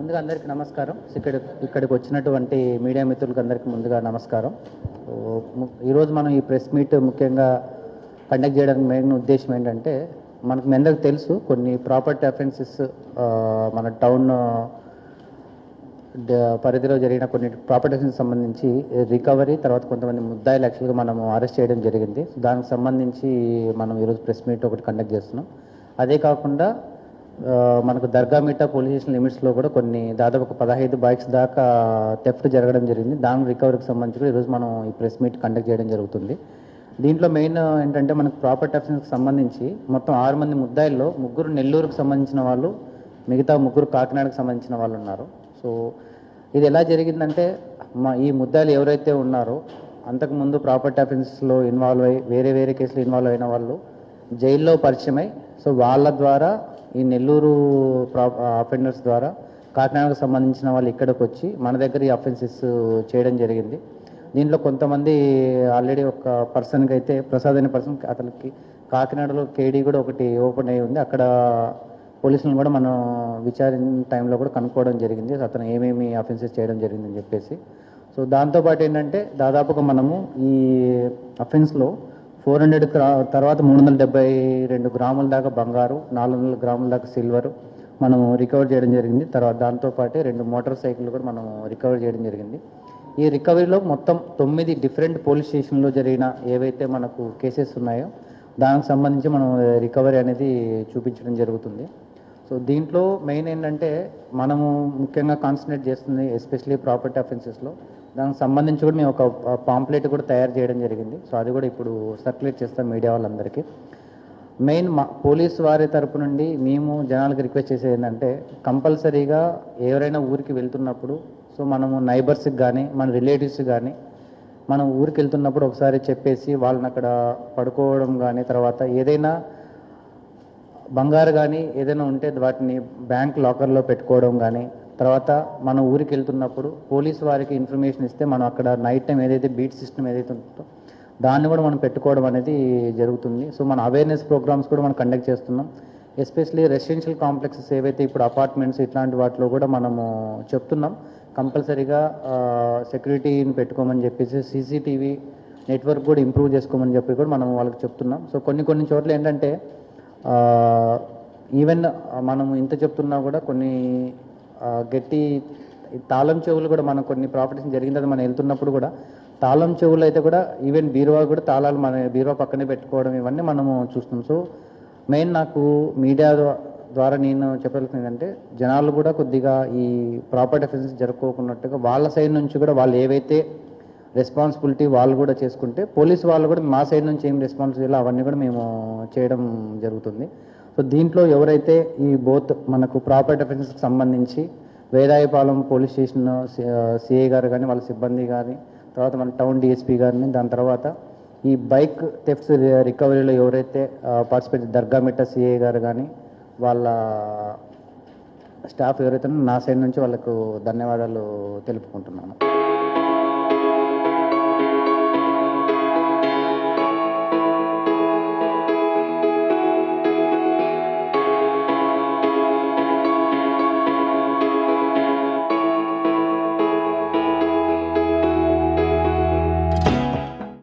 ముందుగా అందరికీ నమస్కారం. ఇక్కడికి వచ్చినటువంటి మీడియా మిత్రులకు అందరికీ ముందుగా నమస్కారం. ఈరోజు మనం ఈ ప్రెస్ మీట్ ముఖ్యంగా కండక్ట్ చేయడానికి మెయిన్ ఉద్దేశం ఏంటంటే, మనకు మీ అందరికీ తెలుసు కొన్ని ప్రాపర్టీ అఫెన్సెస్ మన టౌన్ పరిధిలో జరిగిన కొన్ని ప్రాపర్టీ అఫెన్సెస్ సంబంధించి రికవరీ, తర్వాత కొంతమంది ముద్దాయిలు యాక్చువల్గా మనము అరెస్ట్ చేయడం జరిగింది. దానికి సంబంధించి మనం ఈరోజు ప్రెస్ మీట్ ఒకటి కండక్ట్ చేస్తున్నాం. అదే కాకుండా మనకు దర్గామిట్టా పోలీస్ స్టేషన్ లిమిట్స్లో కూడా కొన్ని దాదాపు ఒక 15 బైక్స్ దాకా థెఫ్ట్ జరగడం జరిగింది. దాని రికవరీకి సంబంధించి కూడా ఈరోజు మనం ఈ ప్రెస్ మీట్ కండక్ట్ చేయడం జరుగుతుంది. దీంట్లో మెయిన్ ఏంటంటే, మనకు ప్రాపర్టీ అఫెన్స్కి సంబంధించి మొత్తం 6 మంది ముద్దాయిల్లో 3 నెల్లూరుకు సంబంధించిన వాళ్ళు, మిగతా 3 కాకినాడకు సంబంధించిన వాళ్ళు ఉన్నారు. సో ఇది ఎలా జరిగిందంటే, ఈ ముద్దాయిలు ఎవరైతే ఉన్నారో అంతకుముందు ప్రాపర్టీ అఫెన్స్లో ఇన్వాల్వ్ అయ్యి వేరే కేసులు ఇన్వాల్వ్ అయిన వాళ్ళు జైల్లో పరిచయమై, సో వాళ్ళ ద్వారా ఈ నెల్లూరు అఫెండర్స్ ద్వారా కాకినాడకు సంబంధించిన వాళ్ళు ఇక్కడికి వచ్చి మన దగ్గర ఈ అఫెన్సెస్ చేయడం జరిగింది. దీంట్లో కొంతమంది ఆల్రెడీ ఒక పర్సన్కి అయితే ప్రసాద్ అనే పర్సన్, అతనికి కాకినాడలో కేడీ కూడా ఒకటి ఓపెన్ అయ్యి ఉంది. అక్కడ పోలీసులను కూడా మనం విచారణ టైంలో కూడా కనుక్కోవడం జరిగింది, అతను ఏమేమి అఫెన్సెస్ చేయడం జరిగిందని చెప్పేసి. సో దాంతోపాటు ఏంటంటే, దాదాపుగా మనము ఈ అఫెన్స్లో 400 తర్వాత 372 గ్రాముల దాకా బంగారు, 400 గ్రాముల దాకా సిల్వరు మనం రికవర్ చేయడం జరిగింది. తర్వాత దాంతోపాటు 2 మోటార్ సైకిల్ కూడా మనం రికవర్ చేయడం జరిగింది. ఈ రికవరీలో మొత్తం 9 డిఫరెంట్ పోలీస్ స్టేషన్లో జరిగిన ఏవైతే మనకు కేసెస్ ఉన్నాయో దానికి సంబంధించి మనం రికవరీ అనేది చూపించడం జరుగుతుంది. సో దీంట్లో మెయిన్ ఏంటంటే, మనము ముఖ్యంగా కాన్సన్ట్రేట్ చేస్తుంది ఎస్పెషలీ ప్రాపర్టీ అఫెన్సెస్లో. దానికి సంబంధించి కూడా మేము ఒక పాంప్లెట్ కూడా తయారు చేయడం జరిగింది. సో అది కూడా ఇప్పుడు సర్క్యులేట్ చేస్తాం మీడియా వాళ్ళందరికీ. మెయిన్ పోలీస్ వారి తరపు నుండి మేము జనాలకు రిక్వెస్ట్ చేసేది ఏంటంటే, కంపల్సరీగా ఎవరైనా ఊరికి వెళ్తున్నప్పుడు, సో మనము నైబర్స్కి కానీ మన రిలేటివ్స్కి కానీ మనం ఊరికి వెళ్తున్నప్పుడు ఒకసారి చెప్పేసి వాళ్ళని అక్కడ పడుకోవడం కానీ, తర్వాత ఏదైనా బంగారు కానీ ఏదైనా ఉంటే వాటిని బ్యాంక్ లాకర్లో పెట్టుకోవడం కానీ, తర్వాత మన ఊరికి వెళ్తున్నప్పుడు పోలీసు వారికి ఇన్ఫర్మేషన్ ఇస్తే మనం అక్కడ నైట్ టైం ఏదైతే బీట్ సిస్టమ్ ఏదైతే ఉంటుందో దాన్ని కూడా మనం పెట్టుకోవడం అనేది జరుగుతుంది. సో మన అవేర్నెస్ ప్రోగ్రామ్స్ కూడా మనం కండక్ట్ చేస్తున్నాం. ఎస్పెషలీ రెసిడెన్షియల్ కాంప్లెక్సెస్ ఏవైతే ఇప్పుడు అపార్ట్మెంట్స్ ఇట్లాంటి వాటిలో కూడా మనము చెప్తున్నాం, కంపల్సరీగా సెక్యూరిటీని పెట్టుకోమని చెప్పేసి, సీసీటీవీ నెట్వర్క్ కూడా ఇంప్రూవ్ చేసుకోమని చెప్పి కూడా మనం వాళ్ళకి చెప్తున్నాం. సో కొన్ని చోట్ల ఏంటంటే, ఈవెన్ మనం ఇంత చెప్తున్నా కూడా కొన్ని గట్టి తాళం చెవులు కూడా మనం కొన్ని ప్రాపర్టీస్ జరిగిన తర్వాత మనం వెళ్తున్నప్పుడు కూడా తాళం చెవులు అయితే కూడా ఈవెన్ బీరువా కూడా తాళాలు మన బీరువా పక్కనే పెట్టుకోవడం ఇవన్నీ మనము చూస్తున్నాం. సో మెయిన్ నాకు మీడియా ద్వారా నేను చెప్పగలుగుతుంది ఏంటంటే, జనాలు కూడా కొద్దిగా ఈ ప్రాపర్టీ అఫెన్సెస్ జరుపుకోకున్నట్టుగా వాళ్ళ సైడ్ నుంచి కూడా వాళ్ళు ఏవైతే రెస్పాన్సిబిలిటీ వాళ్ళు కూడా చేసుకుంటే, పోలీసు వాళ్ళు కూడా మా సైడ్ నుంచి ఏం రెస్పాన్సిబిలిటీ అవన్నీ కూడా మేము చేయడం జరుగుతుంది. సో దీంట్లో ఎవరైతే ఈ బోత్ మనకు ప్రాపర్టీ అఫెన్సెస్కి సంబంధించి వేదాయపాలెం పోలీస్ స్టేషన్ సిఐ గారు కానీ వాళ్ళ సిబ్బంది కానీ, తర్వాత మన టౌన్ డిఎస్పీ గారిని, దాని తర్వాత ఈ బైక్ థెఫ్ట్స్ రికవరీలో ఎవరైతే పార్టిసిపేట్ దర్గామిట్టా సిఐ గారు కానీ వాళ్ళ స్టాఫ్ ఎవరైతే నా సైడ్ నుంచి వాళ్ళకు ధన్యవాదాలు తెలుపుకుంటున్నాను.